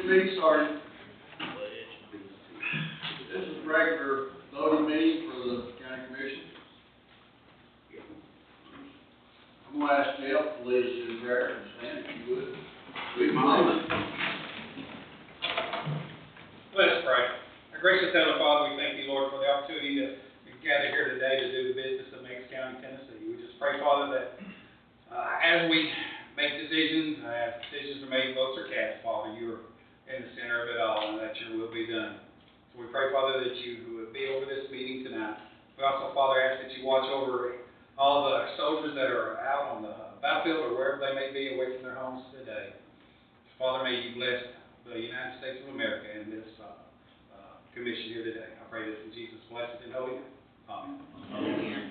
Meeting started. This is regular voting meeting for the county commission. I'm gonna ask Jeff to lead us in prayer and stand if you would. Lead my life. Let us pray. Our gracious Heavenly Father, we thank you, Lord, for the opportunity to gather here today to do the business of Meigs County, Tennessee. We just pray, Father, that as we make decisions, as decisions are made, votes are cast, Father, you are in the center of it all, and that your will be done. So we pray, Father, that you would be over this meeting tonight. We also, Father, ask that you watch over all the soldiers that are out on the battlefield or wherever they may be away from their homes today. Father, may you bless the United States of America and this commission here today. I pray this in Jesus' blessed and holy name. Amen. Amen.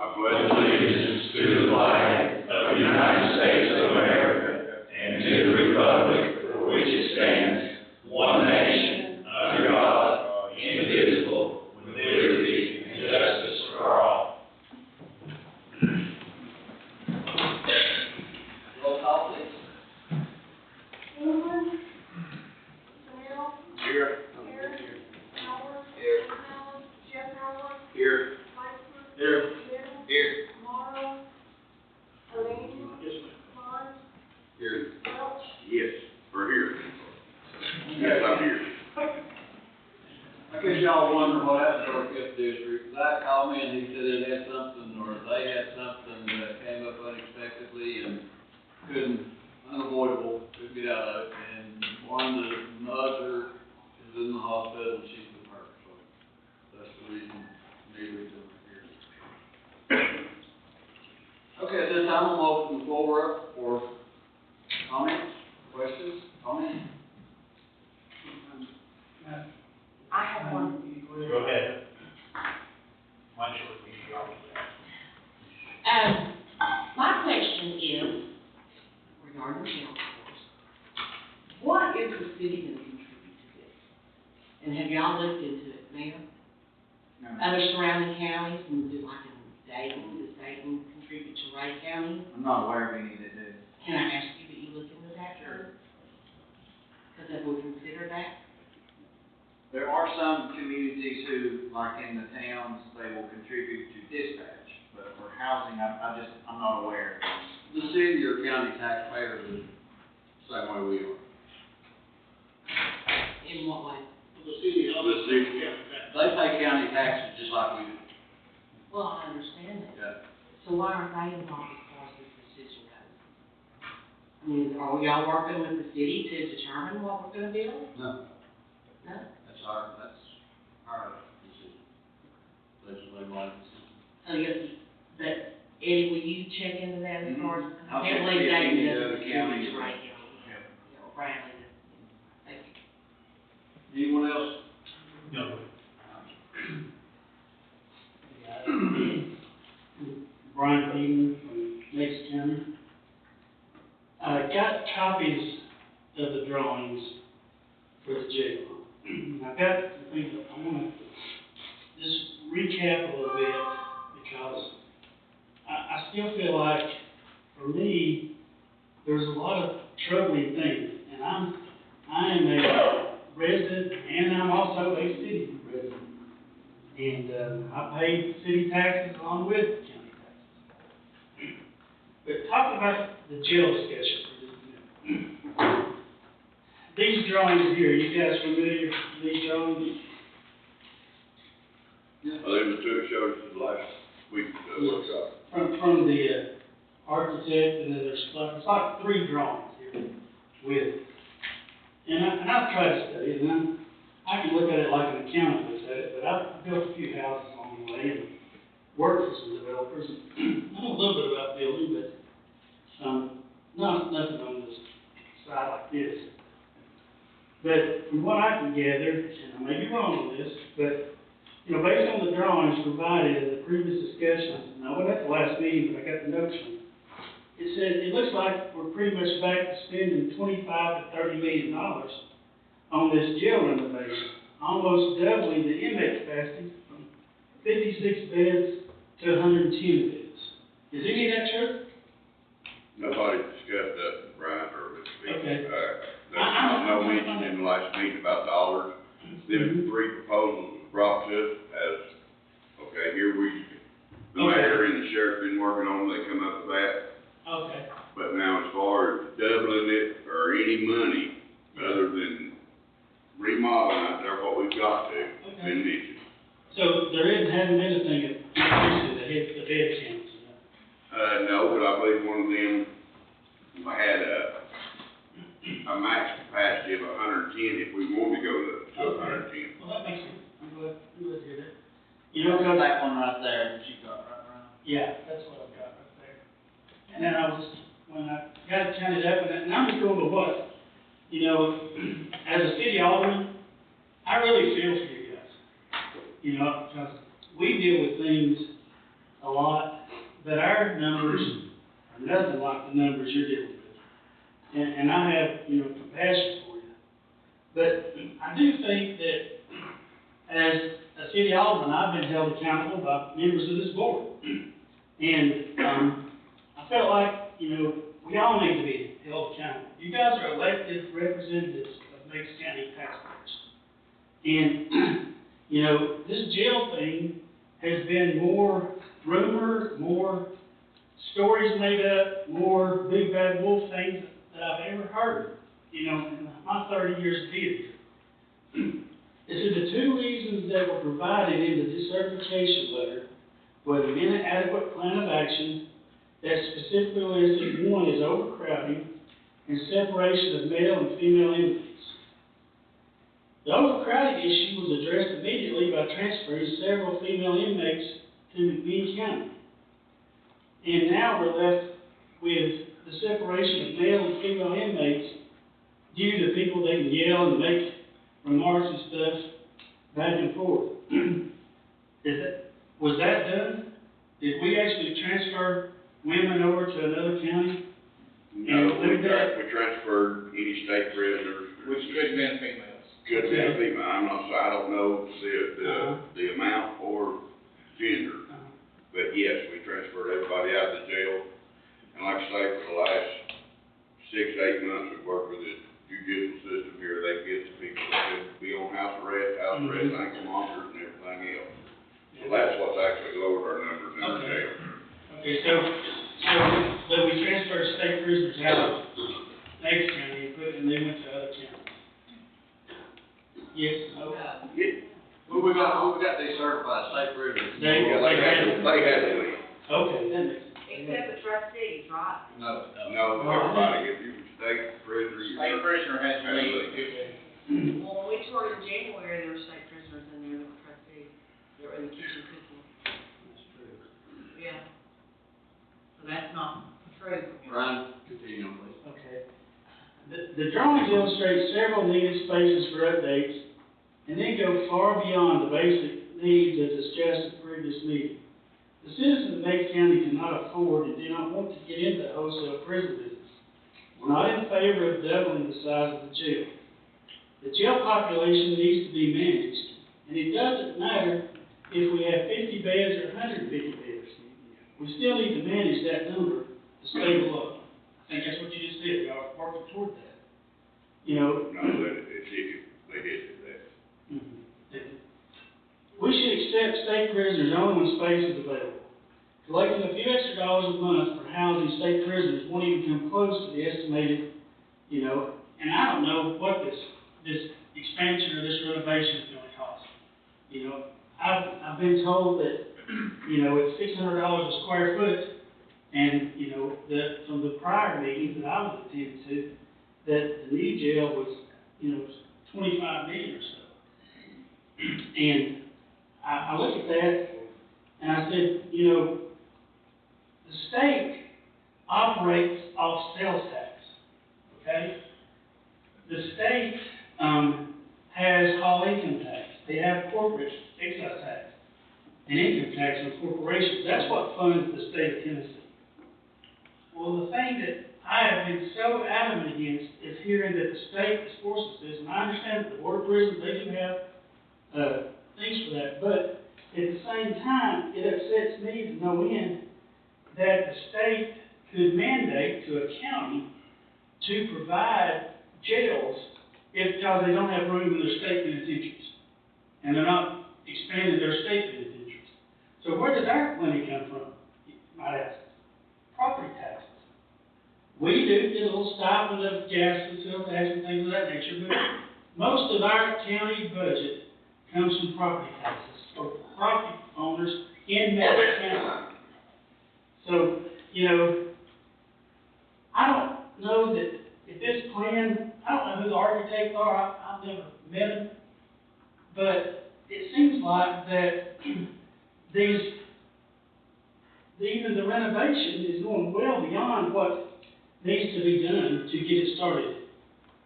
I pledge allegiance to the flag of the United States of America and to the republic for which it stands, one nation, under God, indivisible, with liberty and justice for all. Roll call, please. England, Snell, Here. Harris, Howard, Here. Allen, Jeff Howard, Here. Lightfoot, Here. Little, Here. Morrow, Delaney, Vaughn, Here. Welch, Yes, we're here. Yes, I'm here. I guess y'all wonder what happened to our fifth district. Zach called me and he said it had something, or they had something that came up unexpectedly and unavoidable, couldn't get out of it. And one, the mother is in the hospital and she's with her, so that's the reason neither of them are here. Okay, at this time, I'm gonna open the floor up for comments, questions, comments. I have one. Go ahead. Mine's My question is, regarding the health course, what is the city going to contribute to this? And have y'all looked into it, Mayor? No. Other surrounding counties, and do like in Dayton, does Dayton contribute to Ray County? I'm not aware of any that do. Can I ask you that you look into that? Sure. Because if we consider that, There are some communities who, like in the towns, they will contribute to dispatch, but for housing, I'm not aware. The city or county taxpayers is the same way we are. in what way? The city. They pay county taxes just like we do. Well, I understand that. Yeah. So why aren't they involved as far as this decision goes? I mean, are y'all working with the city to determine what we're gonna build? No, No? that's our decision. Legislative line decision. So you, but Eddie, will you check into that as far as, I'll I check can't believe see if any Dayton of the doesn't counties contribute will. right now. You know, Bradley doesn't. Thank you. Anyone else? No. Brian Beaton from Meigs County. I got copies of the drawings for the jail. I've got some things I want to just recap a little bit because I still feel like, for me, there's a lot of troubling things. And I am a resident and I'm also a city resident. And I pay city taxes along with county taxes. But talking about the jail discussion for just a minute. These drawings here, you guys familiar with these drawings? They was two shows last week, workshop. From the architect, and then there's it's like three drawings here with, and I've tried to study it, and I can look at it like an accountant looks at it, but I've built a few houses along the way and worked for some developers. I know a little bit about building, but nothing on this side like this. But from what I can gather, and I may be wrong on this, but you know, based on the drawings provided in the previous discussions, and I wasn't at the last meeting, but I got the notes from it. It said, it looks like we're pretty much back to spending $25 to $30 million on this jail renovation, almost doubling the inmate capacity from 56 beds to 110 beds. Is any of that true? Nobody discussed that, Brian, or Mr. Speaker. Okay. That's I'm mentioned in the last meeting about dollars. Them three proposals was brought to us as, okay, here the mayor and the sheriff been working on, they come up with that. Okay, But now as far as doubling it or any money other than remodeling out there, what we've got to, been mentioned. so hadn't been a thing of increasing the bed counts, No, but I believe one of them had a max capacity of 110 if we wanted to go to 110. Well, that makes sense, I'm glad to hear that. You know, that one right there, that you got right around. Yeah, that's what I've got right there. And then when I got it counted up, and I'm just going with what, as a city alderman, I really feel for you guys. Because we deal with things a lot, but our numbers are nothing like the numbers you're dealing with. And I have, compassion for you. But I do think that as a city alderman, I've been held accountable by members of this board. And, I felt like, we all need to be held accountable. You guys are elected representatives of Meigs County taxpayers. And, this jail thing has been more rumor, more stories made up, more big bad wolf things that I've ever heard, in my 30 years of being here. This is the two reasons that were provided in the decertification letter was an inadequate plan of action that specifically listed one is overcrowding and separation of male and female inmates. The overcrowding issue was addressed immediately by transferring several female inmates to McBean County. And now we're left with the separation of male and female inmates due to people that can yell and make remarks and stuff back and forth. Was that done? Did we actually transfer women over to another county? No, we transferred any state prisoners. Which could have been females. Could be a female, I don't know the amount or gender. But yes, we transferred everybody out of the jail. And like I say, for the last 6 to 8 months, we've worked with the judicial system here. They get the people that could be on house arrest, ankle monitors and everything else. So that's what's actually lowered our numbers in the jail. Okay, so we transferred state prisoners out of Meigs County and they went to other counties. Yes, no? Well, we got these certified state prisoners. They Yeah, they had to leave. Okay, that makes sense. Except the trustees, right? No. No, everybody, if you were state prisoner, you. State prisoner has to leave. Well, when we toured in January, there were state prisoners in there that were trustees. They were in the kitchen cooking. That's true. Yeah. So that's not true. Brian, continue, please. Okay. The drawings illustrate several needed spaces for updates and then go far beyond the basic needs as discussed at the previous meeting. The citizens of Meigs County cannot afford and do not want to get into the wholesale prison business. We're not in favor of doubling the size of the jail. The jail population needs to be managed, and it doesn't matter if we have 50 beds or 150 beds. We still need to manage that number to stay below. I think that's what you just did, y'all are working toward that. No, they did do that. We should accept state prisoners only when space is available. Collecting a few extra dollars a month for housing state prisoners won't even come close to the estimated, and I don't know what this expansion or this renovation is gonna cost. I've been told that, it's $600 a square foot, and, from the prior meetings that I was attending to, that the new jail was, $25 million or so. And I looked at that, and I said, the state operates off sales tax, okay? The state, has hall income tax, they have corporate excise tax, and income tax on corporations. That's what funds the state of Tennessee. Well, the thing that I have been so adamant against is hearing that the state is forcing this, and I understand that the Board of Prisons, they do have, things for that, but at the same time, it upsets me to no end that the state could mandate to a county to provide jails it's because they don't have room in their state penitentiaries. And they're not expanding their state penitentiaries. So where does our money come from? You might ask. Property taxes. We do get a little stipend of gas and sales tax and things of that nature, but most of our county budget comes from property taxes for property owners in Madison County. So, you know, I don't know that if this plan, I don't know who the architects are, I've never met them, but it seems like that even the renovation is going well beyond what needs to be done to get it started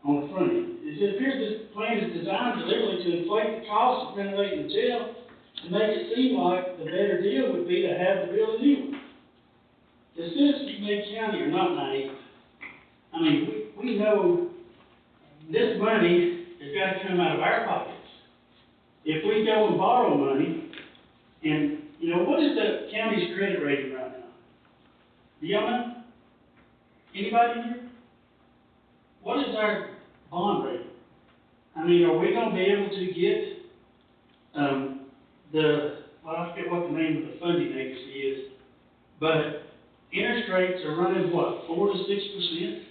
on the front end. It appears this plan is designed deliberately to inflate the cost of renovating the jail and make it seem like the better deal would be to have to build a new one. The citizens of May County are not naive. I mean, we know this money has got to come out of our pockets. If we go and borrow money, and, you know, what is the county's credit rating right now? Do y'all know? Anybody here? What is our bond rating? I mean, are we gonna be able to get, I forget what the name of the funding agency is, but interest rates are running, what, 4 to 6%?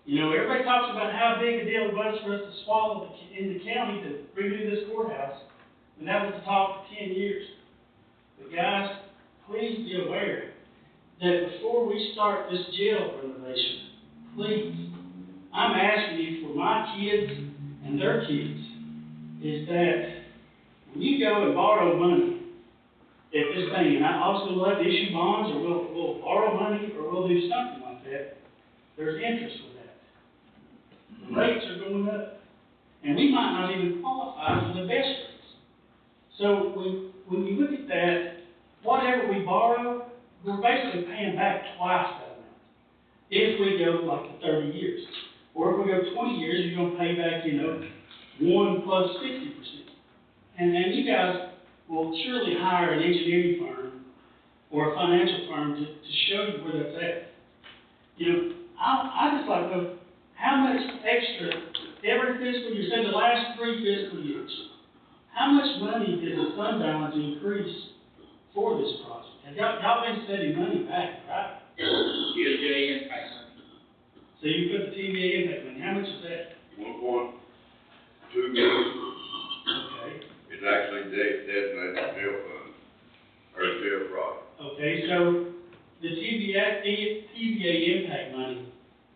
You know, everybody talks about how big a deal it was for us to swallow in the county to redo this courthouse, and that was the talk for 10 years. But guys, please be aware that before we start this jail renovation, please, I'm asking you for my kids and their kids, is that when you go and borrow money at this thing, and I also will have to issue bonds, or we'll borrow money, or we'll do something like that, there's interest with that. The rates are going up, and we might not even qualify for the best rates. So when you look at that, whatever we borrow, we're basically paying back twice that amount. If we go like the 30 years. Or if we go 20 years, you're gonna pay back, 1 plus 60%. And you guys will surely hire an engineering firm or a financial firm to show you where that's at. I just like to know how much extra every fiscal year, say the last 3 fiscal years, how much money did the fund balance increase for this project? Have y'all been setting money back, right? TSJ impact. So you put the TVA impact money, how much is that? 1.2 million Okay. is actually designated jail fund, or jail project. Okay, so the TVA impact money,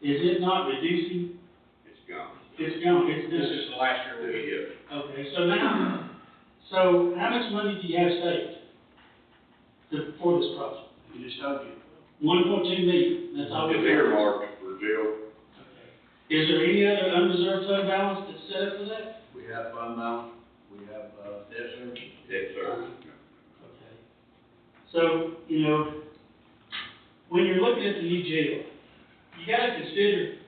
is it not reducing? It's gone. It's gone, it's This done. is the last year we Yes. Okay, so how much money do you have saved for this project? You just told you. 1.2 million, that's all we It's have. earmarked for jail. Okay. Is there any other unreserved fund balance that's set up for that? We have fund balance, we have, debt service. Yes, sir. Okay. So, when you're looking at the new jail, you gotta consider,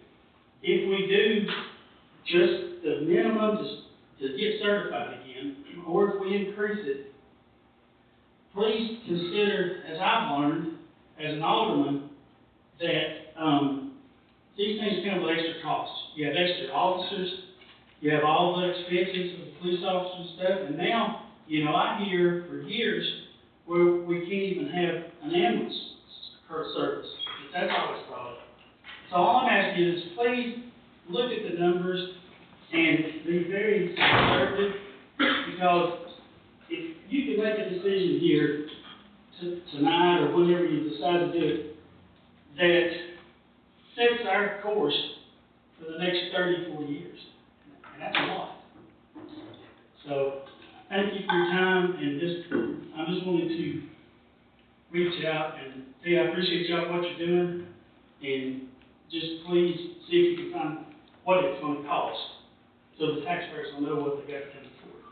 if we do just the minimum to get certified again, or if we increase it, please consider, as I've learned, as an alderman, that, these things come with extra costs. You have extra officers, you have all the expenses of the police officers and stuff, and now, I hear for years where we can't even have an ambulance service. That's always brought up. So all I'm asking is, please look at the numbers and be very conservative, because if you can make a decision here tonight or whenever you decide to do it, that sets our course for the next 30, 40 years. And that's a lot. So, thank you for your time, and I just wanted to reach out and say I appreciate y'all what you're doing, and just please see if you can find what it's gonna cost, so the taxpayers will know what they got to come forward.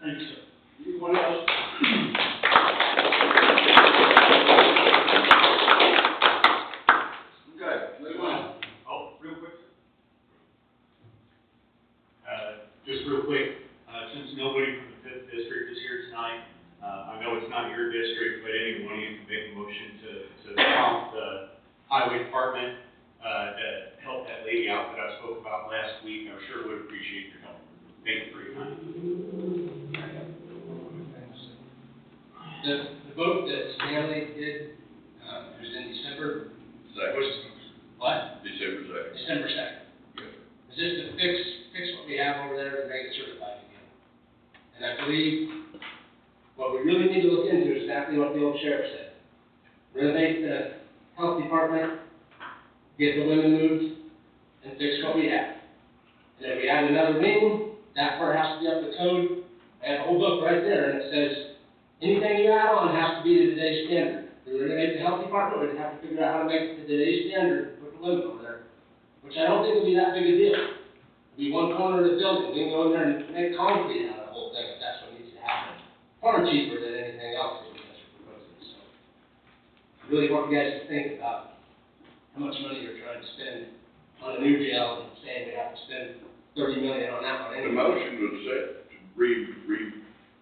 Thank you, sir. Anyone else? Okay, move on. Oh, real quick. Just real quick, since nobody from the fifth district is here tonight, I know it's not your district, but any one of you can make a motion to prompt the highway department, to help that lady out that I spoke about last week. I sure would appreciate your help. Thank you for your time. The vote that Stanley did, it was in December, Second, what? December second. December second. Yes. Is this to fix what we have over there to make it certified again? And I believe what we really need to look into is exactly what the old sheriff said. Renovate the health department, get the women moved, and fix what we have. And if we add another wing, that part has to be up to code. I have a whole book right there, and it says, anything you add on has to be to today's standard. We renovate the health department, we'd have to figure out how to make it to today's standard, put the limit over there, which I don't think will be that big a deal. It'll be one corner of the building, we can go in there and make concrete out of the whole thing, if that's what needs to happen. Far cheaper than anything else that you guys are proposing, so. I really want you guys to think about how much money you're trying to spend on a new jail, and saying we have to spend 30 million on that one The anyway. motion was set to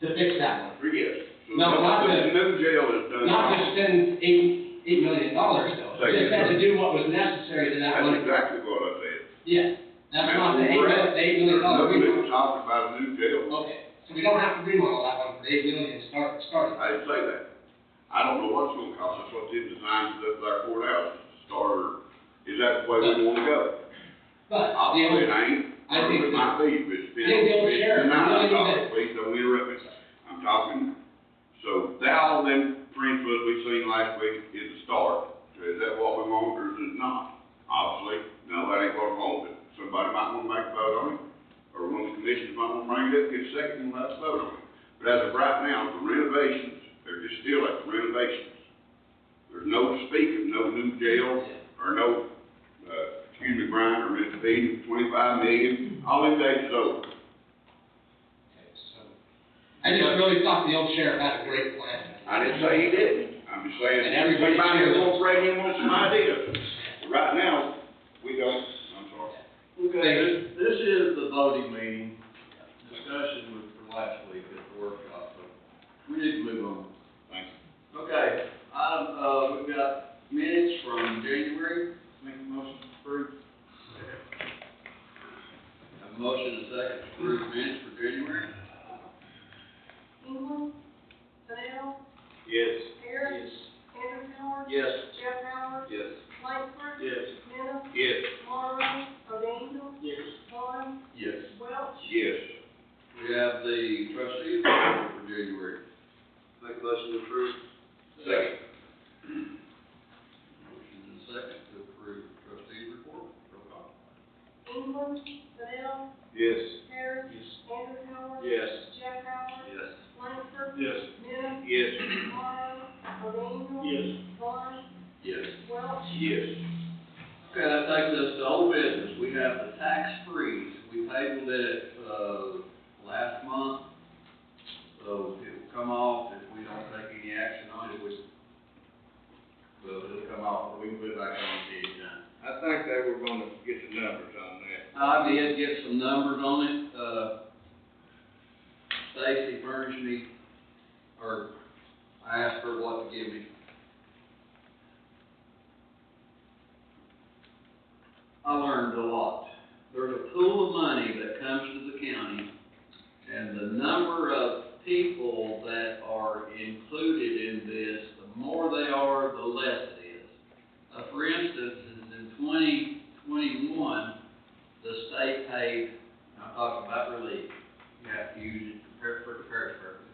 To fix that one. yes. So No, not the the- new jail is done. Not to spend $8 million though, just had to do what was necessary to that That's one. exactly what I said. Yeah, that's not the $8 million dollar Nobody remodel. was talking about a new jail. Okay, so we don't have to remodel that one for $8 million starting. I didn't say that. I don't know what it's gonna cost, that's what they designed to do with our courthouse, starter. Is that the way we wanna go? But, Obviously, it ain't, I think it might be, but it's been. I think the old sheriff, Now, we really I'm need talking, to- please don't interrupt me. I'm talking, so that all them principles we seen last week is a start. So is that what we want or is it not? Obviously, no, that ain't what we want, but somebody might wanna make a vote on it. Or one of the commissioners might wanna bring it up, get a second, and let's vote on it. But as of right now, the renovations, they're just still at the renovations. There's no speak of no new jail or no, Brian, or Mr. B, 25 million, all them days is over. Okay, so, I just really thought the old sheriff had a great plan. I didn't say he didn't, I'm just saying, And everybody somebody shares will it. bring him with some ideas. But right now, we don't, I'm sorry. Okay, this is the voting meeting, discussion was for last week at the workshop, so we need to move on. Thank you. Okay, we've got minutes from January, make a motion to approve. Have a motion and a second to approve minutes for January. England, Fennell, Yes. Harris. Andrew Howard. Yes. Jeff Howard. Yes. Langford. Yes. Dennis. Yes. Morrow. O'Daniel. Yes. Vaughn. Yes. Welch. Yes. We have the trustees report for January. Make a motion to approve. Second. Motion and a second to approve trustees report. Roll call. England, Fennell, Yes. Harris. Andrew Howard. Yes. Jeff Howard. Yes. Langford. Yes. Dennis. Yes. Morrow. O'Daniel. Yes. Vaughn. Yes. Welch. Yes. Okay, that takes us to old business. We have the tax freeze. We tabled it, last month. So it will come off if we don't take any action on it, which, well, it'll come off, or we can put it back on anytime. I think they were gonna get the numbers on that. I did get some numbers on it, Stacy furnished me, or I asked her what to give me. I learned a lot. There's a pool of money that comes to the county, and the number of people that are included in this, the more they are, the less it is. For instance, in 2021, the state paid, I'm talking about relief, you have to use it for comparative purposes.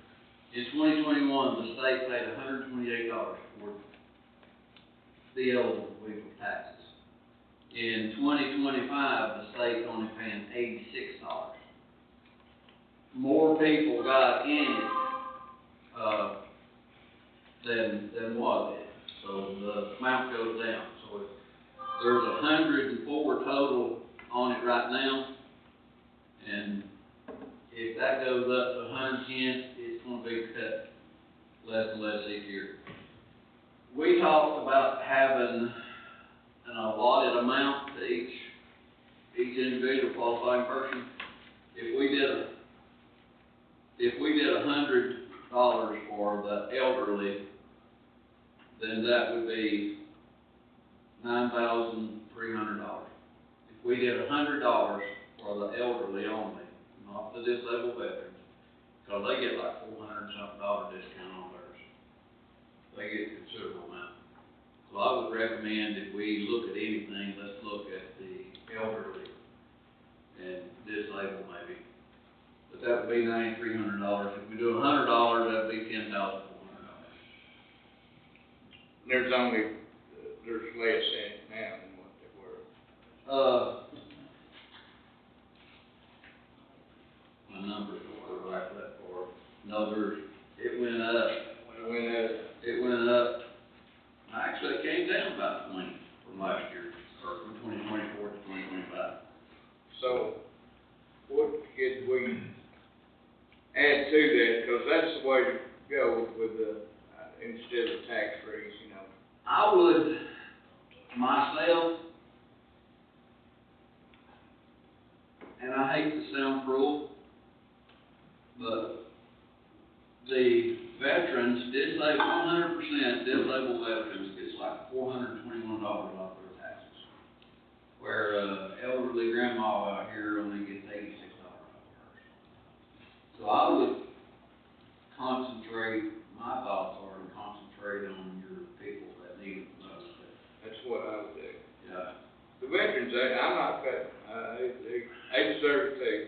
In 2021, the state paid $128 for the eligible people taxes. In 2025, the state's only paying $86. More people got in it, than was it, so the amount goes down. So there's 104 total on it right now, and if that goes up to 110, it's gonna be cut less and less each year. We talked about having an allotted amount to each individual qualifying person. If we did $100 for the elderly, then that would be $9,300. If we did $100 for the elderly only, not the disabled veterans, because they get like $400 and something discount on theirs. They get a considerable amount. So I would recommend if we look at anything, let's look at the elderly and disabled maybe. But that would be $9,300. If we do $100, that'd be $10,400. There's only, there's less in it now than what they were. My numbers don't go back that far. No, it went up. It went up. Actually, it came down about 20 from last year, or from 2024 to 2025. So, what could we add to that, because that's the way to go with the, instead of tax freeze, you know? I would, myself, and I hate to sound cruel, but the veterans, 100% disabled veterans gets like $421 off their taxes. Where, elderly grandma out here only gets $86 off hers. So I would concentrate, my thoughts are to concentrate on your people that need it the most. That's what I would do. Yeah. The veterans, I'm not cutting, they deserve it too,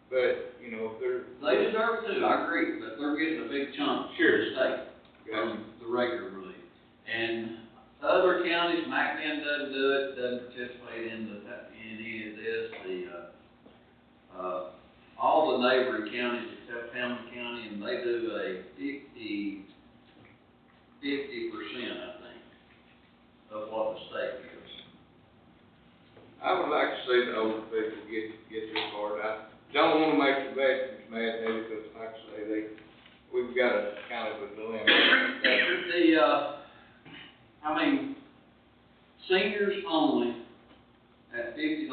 but, you know, if they're. They deserve it too, I agree, but they're getting a big chunk from Sure. the state, from the regular relief. And other counties, McMinn doesn't do it, doesn't participate in any of this, all the neighboring counties except Hamilton County, and they do a 50%, I think, of what the state gives. I would like to see the older people get their part. I don't wanna make the veterans mad, maybe, because like I say, we've got a kind of a dilemma. Seniors only at $50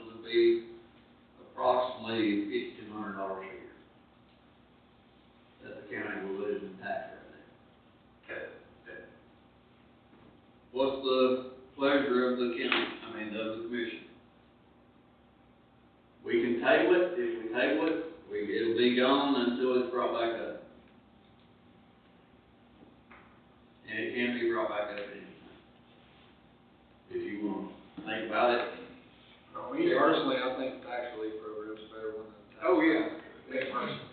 would be approximately $5,200 a year that the county will lose in tax revenue. Okay. What's the pleasure of the county, of the commission? We can table it. If we table it, it'll be gone until it's brought back up. And it can be brought back up at any time. If you want to think about it. Me personally, I think the tax relief program is a better one than the tax. Oh, yeah. Me personally.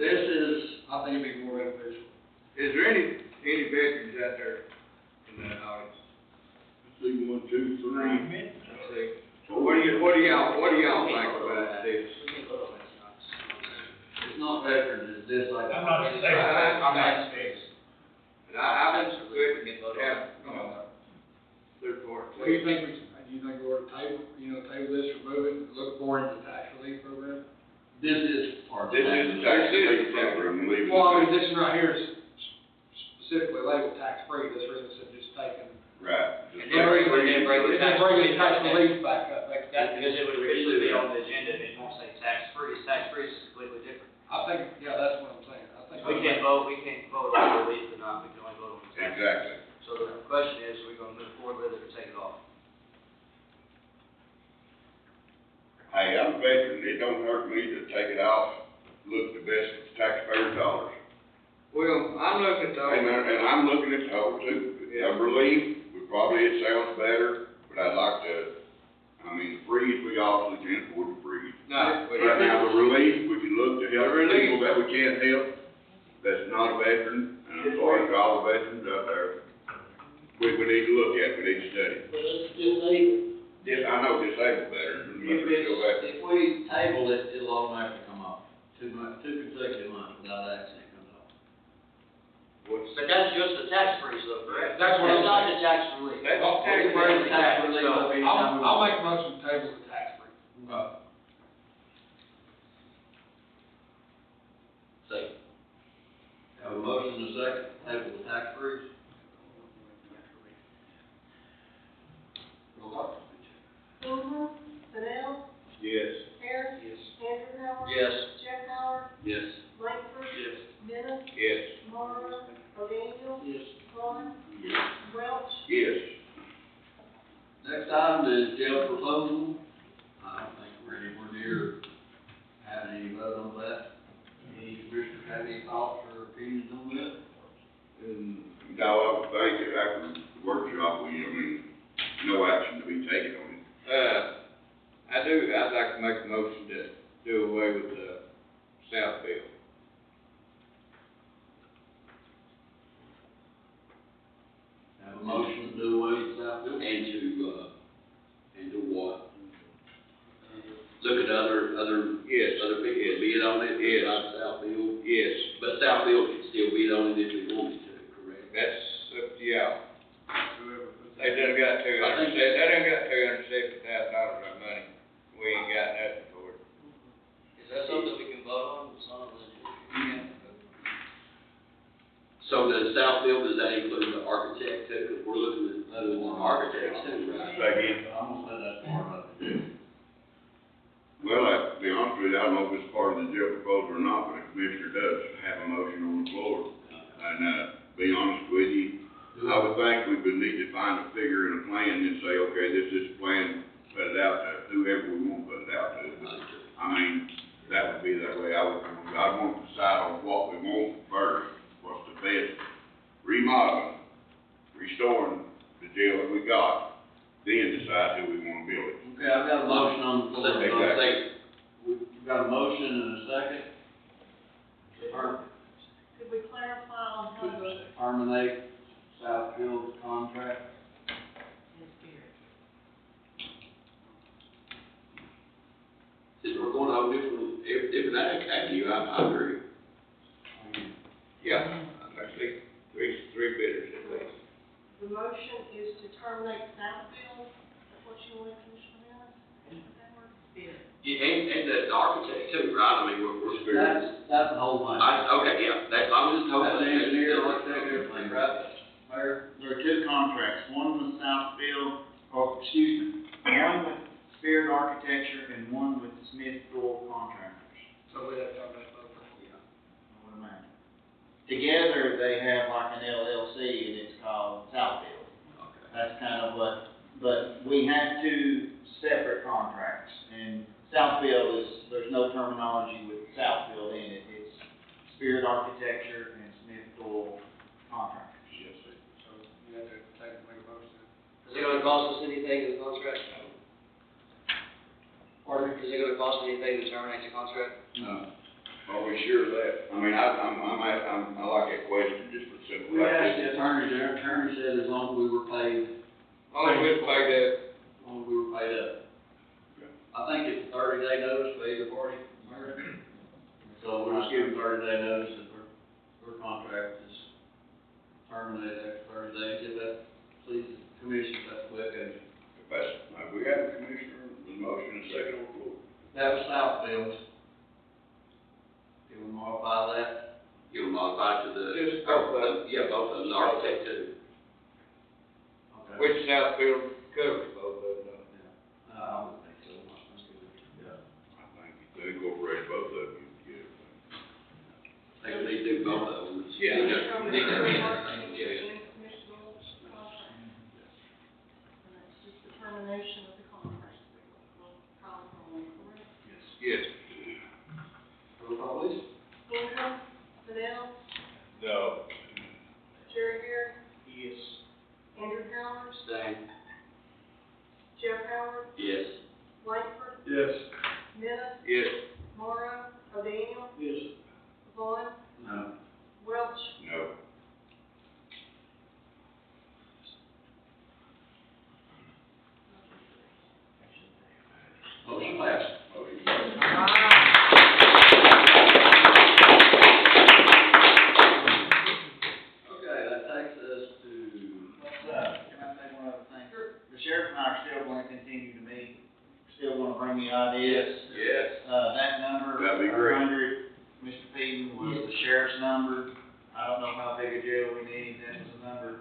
This is, I think it'd be more beneficial. Is there any veterans out there in that audience? See, 1, 2, 3. Let's see. Well, what do y'all think about this? it's not veterans, it's disabled. I'm not saying. I'm not saying. And I think it's good to have, their part. What do you think we ought to table this, remove it, look more into the tax relief program? This is part of the This is the tax relief program, leave it. Well, I mean, this one right here is specifically labeled tax free, this reason it's just taken. Right. And then bring the tax relief back up. Because it would officially be on the agenda, and it won't say tax free is completely different. I think, yeah, that's what I'm saying, I think. We can't vote on relief or not, we can only vote on the tax. Exactly. So the question is, are we gonna move forward with it or take it off? Hey, I'm a veteran, it don't hurt me to take it off, look the best of the taxpayers' dollars. Well, I'm looking at the. And I'm looking at the whole too, relief, it sounds better, but I'd like to, the freeze, we obviously can't afford to freeze. No. Right now, the relief, we can look to help people that we can't help, that's not a veteran, and I'm sorry for all the veterans out there. We need to look at, we need to study. Yes, I know disabled veterans, but they're still veterans. If we table it, it'll automatically come off. 2 consecutive months without accident comes off. But that's just the tax freeze though, correct? That's what I'm not saying. the tax relief. That's Well, tax Tax relief. relief will be I'll make a motion to table the tax free. Second. Have a motion and a second, table the tax freeze. Roll call. Boomer, Fennell, Yes. Harris. Yes. Andrew Howard. Yes. Jeff Howard, Yes. Langford. Yes. Dennis, Yes. Morrow, O'Daniel. Yes. Vaughn, Welch. Yes. Next item is jail proposal. like to make a motion to do away with the South Bill. Have a motion to do away with South Bill? And to what? Look at other Yes. other people bid on it, Yes. like Southfield. Yes, But Southfield can still bid on it if they wanted to, correct? that's up to y'all. Whoever puts They that. done got I think- $270,000 of money. We ain't got nothing for it. Is that something we can vote on, some of it? So does Southfield, does that include the architect too? Because we're looking at other than architects too, right? Again, I'm gonna say that's part of it. well, to be honest with you, I don't know if it's part of the jail proposal or not, but the commissioner does have a motion on the floor. And, be honest with you, I would think we would need to find a figure and a plan and say, okay, this is a plan, put it out to whoever we want to put it out to. But, I mean, that would be that way. I'd want to decide on what we want first, what's the best remodeling, restoring the jail that we got, then decide who we want to build it. Okay, I've got a motion on the floor. Exactly. We've got a motion and a second. Could we clarify on how to, Terminate Southfield's contract. In spirit. Since we're going on different avenue, I agree. Yeah, actually, three bidders at least. the motion is to terminate Southfield, that's what you want, Commissioner Mills? Is that word? Spirit. Yeah, and the architect too, right? I mean, we're. That's the whole thing. Okay, yeah, that's, I was just That's hoping. the engineer, architect, everything, right? Mayor? There are two contracts, one with Southfield, one with Spirit Architecture and one with Smith Door Contractors. So we have to talk about both. I would imagine. Together, they have like an LLC and it's called Southfield. Okay. That's kind of what, but we have two separate contracts, and Southfield there's no terminology with Southfield in it, it's Spirit Architecture and Smith Door Contractors. Yes, sir. So you have to make a motion. Is it gonna cost us anything to contract? Pardon me? Is it gonna cost anything to terminate the contract? No. Are we sure of that? I mean, I like that question, just for simple. We asked the attorney, said as long as we were paid, Oh, we'd pay that. as long as we were paid up. I think it's a 30-day notice for either party, Mayor. So we'll just give them 30-day notice that their contract is terminated after 30 days, if that pleases the commission, that's the way it goes. We got the commissioner, the motion and second on the floor. That was Southfield's. Can we modify that? You'll modify to the. Just both of them. Yeah, both of them, the architect too. Okay. Which Southfield covers both of them. I would think so. Yeah. I think if they incorporate both of them, you get it. They would need to do both of them. Yeah. Need to- Terminate need to- the yeah. architecture and Commissioner Mills' contract. And that's just the termination of the contract. We'll call it on, correct? Yes. Roll call, please. Fulton, Fennell, No. Jerry Garrett, Yes. Andrew Howard, Same. Jeff Howard, Yes. Langford, Yes. Minna, Yes. Morrow, O'Daniel, Yes. Vaughn, No. Welch, No. Motion passed. Okay, that takes us to, Can I say one other thing? The sheriff and I are still gonna continue to meet, still gonna bring you ideas. Yes. That number, That'd be great. 100, Mr. Peden, was the sheriff's number. I don't know how big a jail we need, that was the number.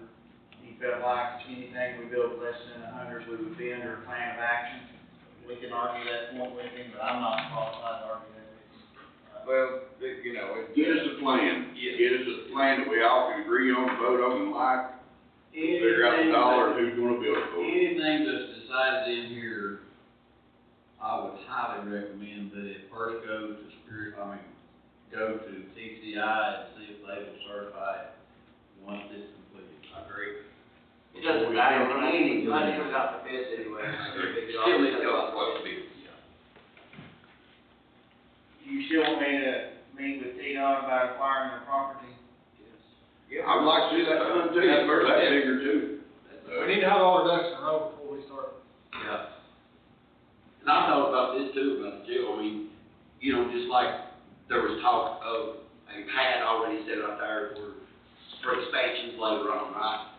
He felt like anything we built less than 100, we would be under a plan of action. We can argue that point with him, but I'm not qualified to argue that with him. Well, you know, get us a plan. Get us a plan that we all can agree on, vote on, and like, figure out the dollar, and who's gonna build it for us. anything that's decided in here, I would highly recommend that it first go to go to TCI and see if they will certify it once it's completed. I agree. It doesn't matter, when I need, I need to out the bids anyway. Still need to go out for the bid. want me to meet with T-Dot about acquiring the property? Yeah, I'd like to see that done too, That's first that step. figure too. We need to have all our ducks in a row before we start. Yeah. And I thought about this too, about the jail, I mean, you know, just like there was talk of a pad already set out there for expansions later on, right?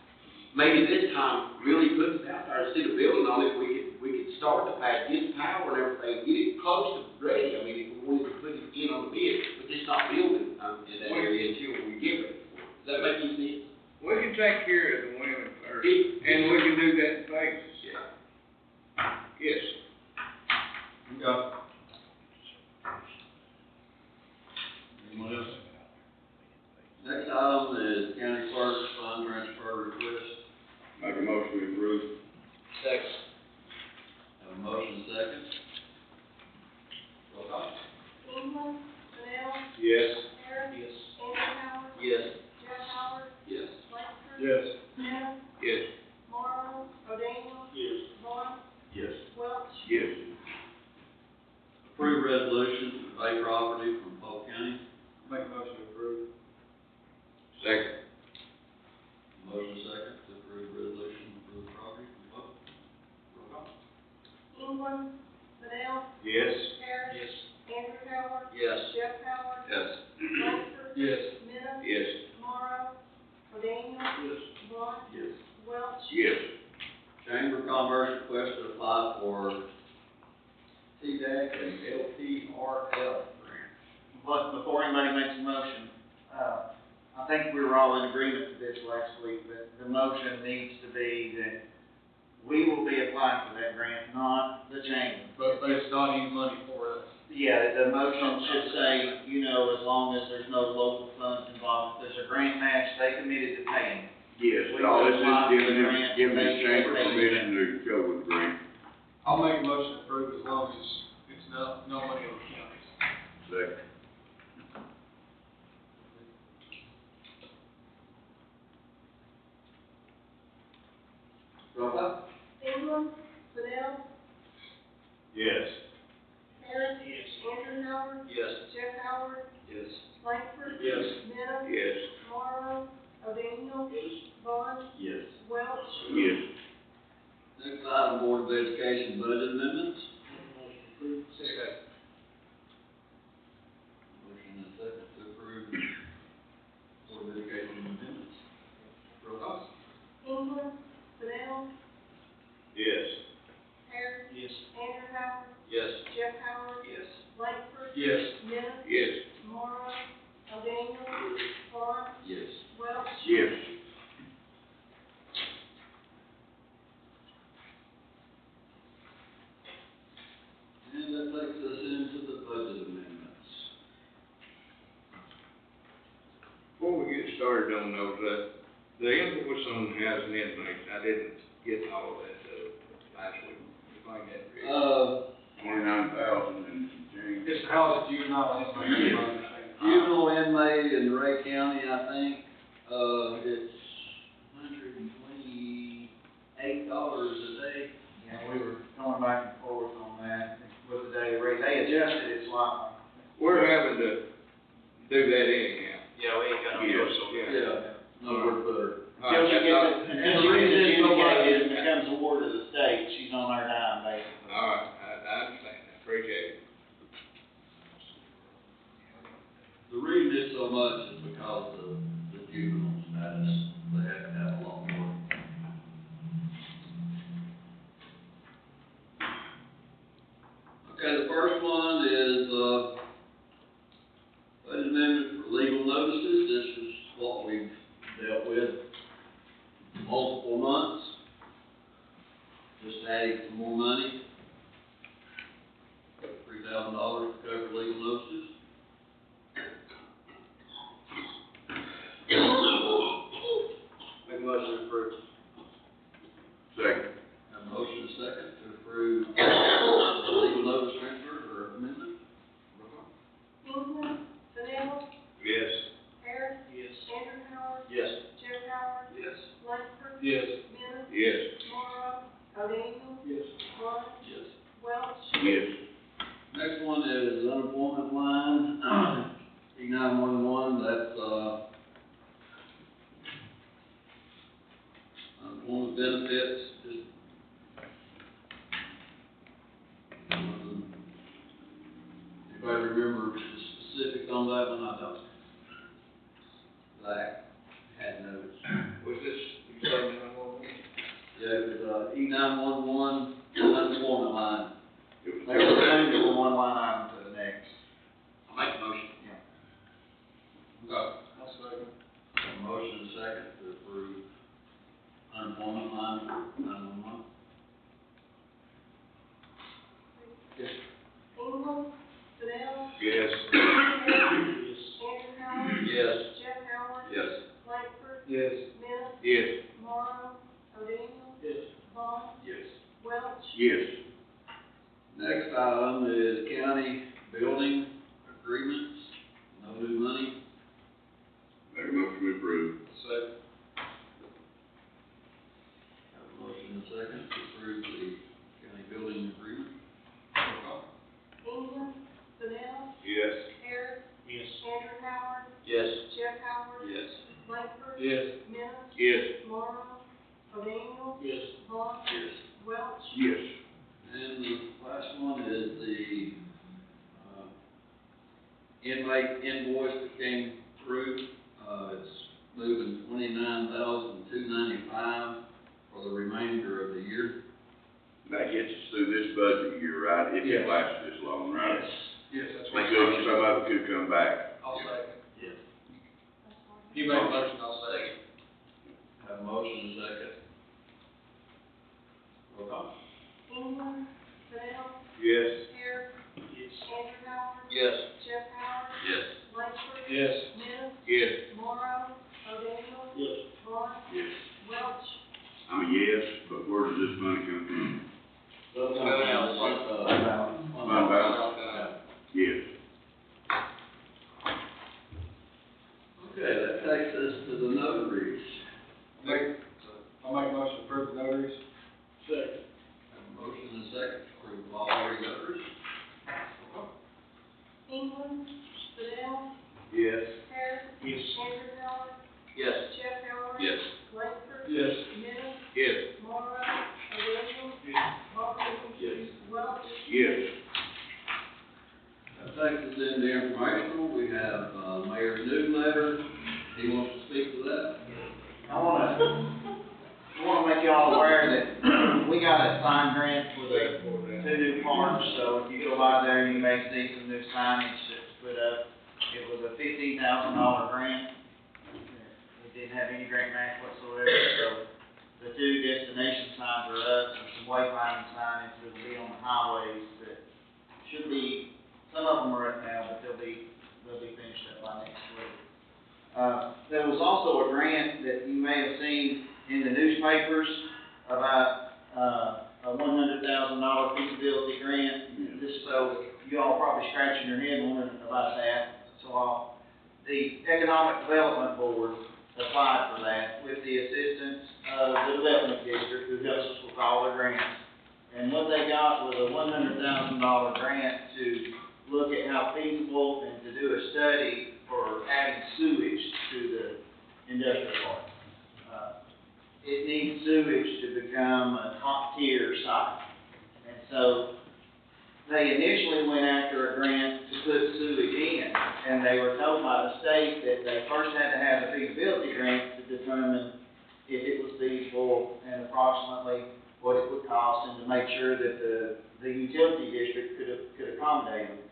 Maybe this time, really put it out there, instead of building on it, we could start the pad, get the power and everything, get it close to ready, I mean, if we wanted to put it in on the bid, but just not building, in that area until we get ready for it. Does that make any sense? We can take care of the women first, It- and we can do that in phases. Yeah. Yes. Okay. Anyone else? Next item is county clerk's fund transfer request. Make a motion to approve. Second. Have a motion second. Roll call. England, Vanel, Yes. Harris. Yes. Andrew Howard, Yes. Jeff Howard, Yes. Langford. Yes. Smith, Yes. Morrow, O'Daniel. Yes. Vaughn, Yes. Welch. Yes. Approve resolution to pay property from Polk County. Make a motion to approve. Second. Motion second to approve resolution for the property from Polk. Roll call. England, Vanel, Yes. Harris. Yes. Andrew Howard, Yes. Jeff Howard, Yes. Langford. Yes. Smith, Yes. Morrow, O'Daniel. Yes. Vaughn, Yes. Welch. Yes. Chamber of Commerce request to apply for TDAC and LPRF grant. But before anybody makes a motion, I think we were all in agreement to this last week, but the motion needs to be that we will be applying for that grant, not the chamber. But it's not any money for us. Yeah, the motion should say, you know, as long as there's no local funds involved, if there's a grant match, they committed to paying. Yes, We all will this apply is for giving the them, grant, giving the they chamber pay the permission to go with the grant. I'll make a motion to approve as long as it's no money on the counties. Second. Roll call. England, Vanel, Yes. Harris. Andrew Howard, Yes. Jeff Howard, Yes. Langford. Yes. Smith, Yes. Morrow, O'Daniel. Vaughn, Yes. Welch. Yes. Next item, Board of Education budget amendments. Second. Motion and second to approve Board of Education amendments. Roll call. England, Vanel, Yes. Harris. Yes. Andrew Howard, Yes. Jeff Howard, Yes. Langford. Yes. Smith, Yes. Morrow, O'Daniel. Vaughn, Yes. Welch. Yes. And that takes us into the budget amendments. Before we get started on those, the invoice on housing inmates, I didn't get all of that, last week. If I get it. 29,000 and some change. It's housed juvenile inmate, my understanding. Juvenile inmate in Ray County, I think, it's $128 a day. Yeah, we were going back and forth on that with the daily rate. They adjusted it slightly. We're having to do that anyhow. Yeah, we ain't got no Yes. choice on that. Yeah, no word better. Until she gets it, until she gets reason it's so much- adjudicated and becomes a ward of the state, she's on our dime, basically. All right, I understand, I appreciate it. The reason it's so much is because of the juvenile status, they have to have a lot more. Okay, the first one is, budget amendment for legal notices. This is what we've dealt with multiple months. Just adding some more money. $3,000 to cover legal notices. Make a motion to approve. Second. Have a motion and a second to approve the legal notice transfer or amendment. England, Vanel, Yes. Harris. Yes. Andrew Howard, Yes. Jeff Howard, Yes. Langford. Yes. Smith, Yes. Morrow, O'Daniel. Yes. Vaughn, Yes. Welch. Yes. Next one is unemployment line, E911, that's, unemployment benefits, just. Anybody remember the specifics on that one? I don't. Zach had notes. Was this, you saying that one? Yeah, it was, E911 unemployment line. They were moving from one line item to the next. I'll make a motion. Okay. I'll second. A motion and a second to approve unemployment line for 911. Engel, Fidel, Yes. Andrew Howard, Yes. Jeff Howard, Yes. Langford, Yes. Smith, Yes. Morrow, O'Daniel, Yes. Vaughn, Yes. Welch, Yes. Next item is county building agreements, no new money. Make a motion to approve. Second. Have a motion and a second to approve the county building agreement. Engel, Fidel, Yes. Harris, Yes. Andrew Howard, Yes. Jeff Howard, Yes. Langford, Yes. Smith, Yes. Morrow, O'Daniel, Yes. Vaughn, Yes. Welch, Yes. And the last one is the, inmate invoice that came through. It's moving $29,295 for the remainder of the year. That gets us through this budget year, right? If it Yes. lasts this long, right? Yes, that's Make right. sure some of it could come back. I'll second. Yes. You made a motion, I'll second. Have a motion and a second. Roll call. Engel, Fidel, Yes. Harris, Yes. Andrew Howard, Yes. Jeff Howard, Yes. Langford, Yes. Smith, Yes. Morrow, O'Daniel, Yes. Vaughn, Yes. Welch, I'm a yes, but where does this money come from? Fund Fund balance. Yes. Okay, that takes us to the notaries. I'll make a motion to approve the notaries. Second. Have a motion and a second to approve all three notaries. England, Fidel, Yes. Harris, Yes. Andrew Howard, Yes. Jeff Howard, Yes. Langford, Yes. Smith, Yes. Morrow, O'Daniel, Yes. Vaughn, Yes. Welch, Yes. That takes us into informational. We have, Mayor's newsletter. He wants to speak to that. I wanna make y'all aware that we got a sign grant for the two new parks, so if you go by there, you may see some new signage that's put up. It was a $15,000 grant. It didn't have any grant match whatsoever, so the two destination signs are up, and some wayfinding signage that'll be on the highways that should be, some of them are up now, but they'll be finished up by next week. There was also a grant that you may have seen in the newspapers about, a $100,000 feasibility grant. Just so, you all probably scratching your head wondering about that. So, the Economic Development Board applied for that with the assistance of the Development District, who helps us with all their grants. And what they got was a $100,000 grant to look at how feasible and to do a study for adding sewage to the industrial park. It needs sewage to become a top tier site. And so they initially went after a grant to put sewage in, and they were told by the state that they first had to have a feasibility grant to determine if it was feasible and approximately what it would cost, and to make sure that the utility district could accommodate them.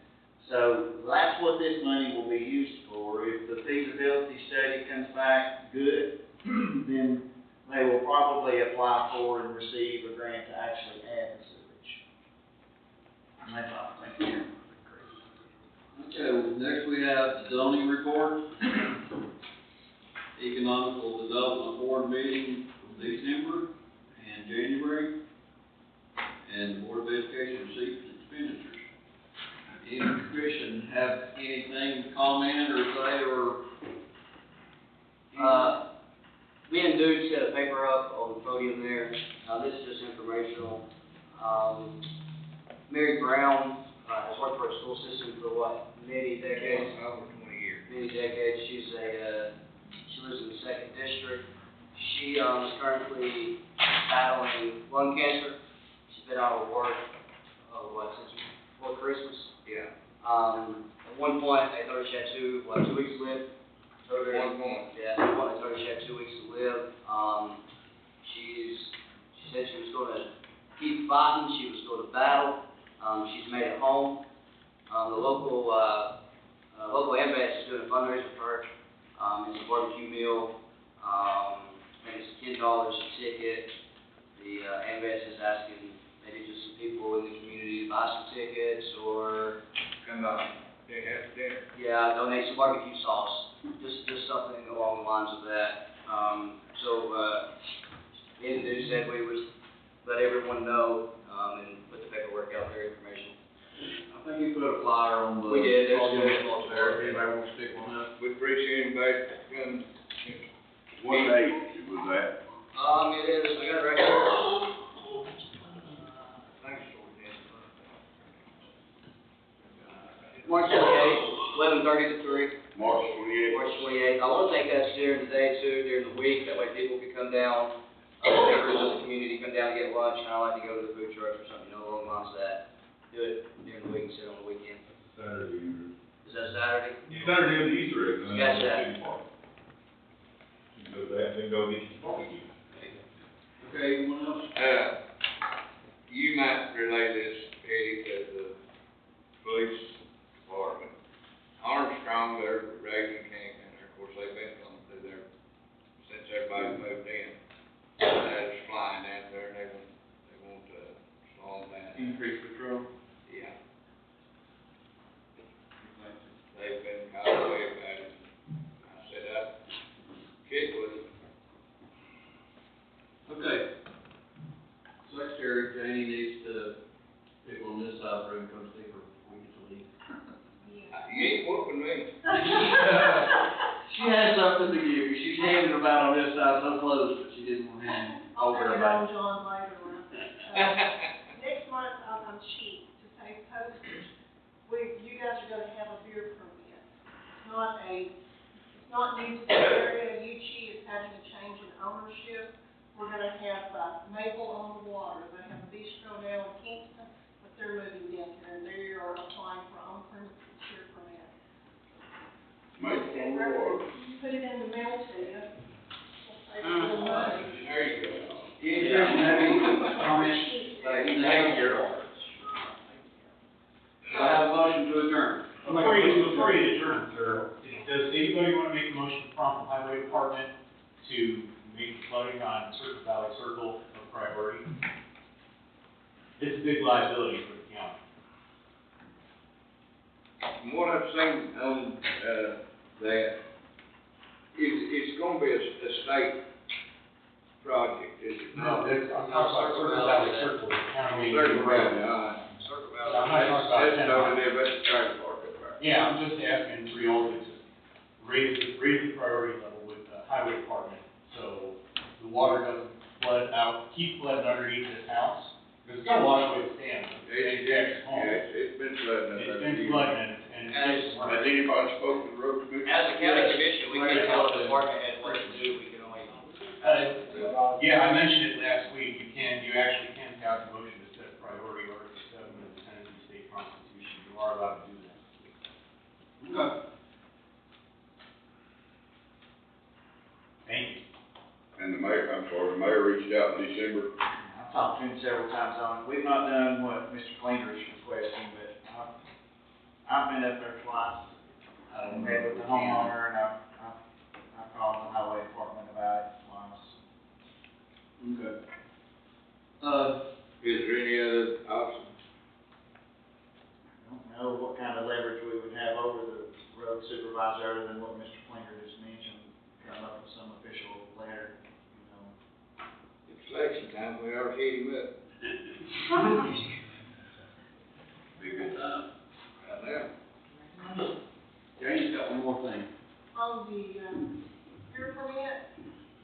So that's what this money will be used for. If the feasibility study comes back good, then they will probably apply for and receive a grant to actually add the sewage. And that's all, thank you. Okay, well, next we have the zoning report. Economical Development Board meeting from December and January. And Board of Education receipts and expenditures. Any commission have anything to comment or say, or? Me and Dude set a paper up on the podium there. This is just informational. Mary Brown, has worked for a school system for what, many decades? Over 20 years. many decades. She lives in the second district. She, is currently battling lung cancer. She's been out of work, since before Christmas. Yeah. At one point, they told her she had 2 weeks to live. Told her, One point. yeah, at one point, they told her she had 2 weeks to live. She said she was gonna keep fighting, she was gonna battle. She's made it home. The local AMVETS is doing a fundraiser for her. It's a barbecue meal, and it's $10 a ticket. The AMVETS is asking maybe just some people in the community to buy some tickets or Come on, they have dinner. yeah, donate some barbecue sauce, just something along the lines of that. Me and Dude said we would let everyone know, and put the paperwork out there, information. I think you put a flyer on the. We did, there's on the good. wall there, if anybody wants to stick one up. We appreciate anybody coming. What date was that? It is, I got it right here. Thanks for that. March 28th, 11:30 to 3. March 28th? March 28th. I want to take that during the day too, during the week, that way people can come down, members of the community come down and get lunch, and I like to go to the food trucks or something, along the lines of that. Do it during the week instead of on the weekend. Saturday. Is that Saturday? Saturday of the Easter egg. Gotcha. Go back and go get your barbecue. Okay, anyone else? You might relay this, Eddie, to the police department. Armstrong, they're raising camp in there, of course, they've been coming through there since everybody moved in. They're just flying out there, and they want to slow them down. Increase patrol. Yeah. They've been called away about it. I said, kid with it. Okay. Secretary Janie needs to pick on this side of the room, come see her before we get to leave. You ain't whooping me. She has something to give you. She's handing about on this side so close, but she didn't want to hand I'll over bring it about. on John later on. Next month, I'm cheap to save postage. You guys are gonna have a beer permit. It's not new to the area. Uchee is having a change in ownership. We're gonna have, Maple on the Water. They have a bistro now in Kingston, but they're moving down here, and they are applying for on-premises beer permit. Make it on the water. Put it in the mail to you. We'll save a little money. There you go. Any discussion, have any comments? Thank you. Do I have a motion to adjourn? Before you adjourn, sir, does anybody want to make a motion to prompt the highway department to make flooding on Circle Valley Circle a priority? It's a big liability for the county. From what I've seen on, that, it's gonna be a state project, is it No, not? I'm talking about Circle Valley Circle, the county. Circle Valley, all right. Circle I'm not talking about That's that. over there, but it's trailer park up there. Yeah, I'm just asking Trioli to raise the priority level with the highway department, so the water doesn't flood out, keep flooding underneath this house. Because it's gonna wash away the dam, It's been flooding up there. It's been flooding and it's. Has anybody spoke to the road commission? As a county commission, we can tell the department head what to do, we can only. Yeah, I mentioned it last week, you actually can pass a motion to set priority Article 7 of the Tennessee State Constitution, you are allowed to do that. Okay. Thank you. And the mayor reached out in December. I've talked to him several times on it. We've not done what Mr. Klinger is requesting, but I've been up there twice. I met with the homeowner, and I've called the highway department about it twice. Okay. Is there any other options? I don't know what kind of leverage we would have over the road supervisor, other than what Mr. Klinger just mentioned, come up with some official letter, you know. It's election time, we already hit him up. Be a good time. Right now. Jane's got one more thing. On the, beer permit,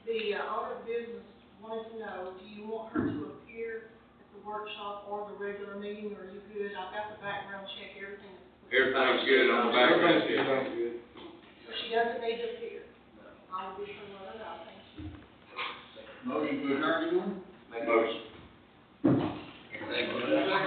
the owner of the business wanted to know, do you want her to appear at the workshop or the regular meeting, or are you good? I've got the background check, everything. Everything's good on the background. Everything's good. she doesn't need to appear. I will be sure to let her know, thank you. Motion to adjourn, anyone? Make a Motion.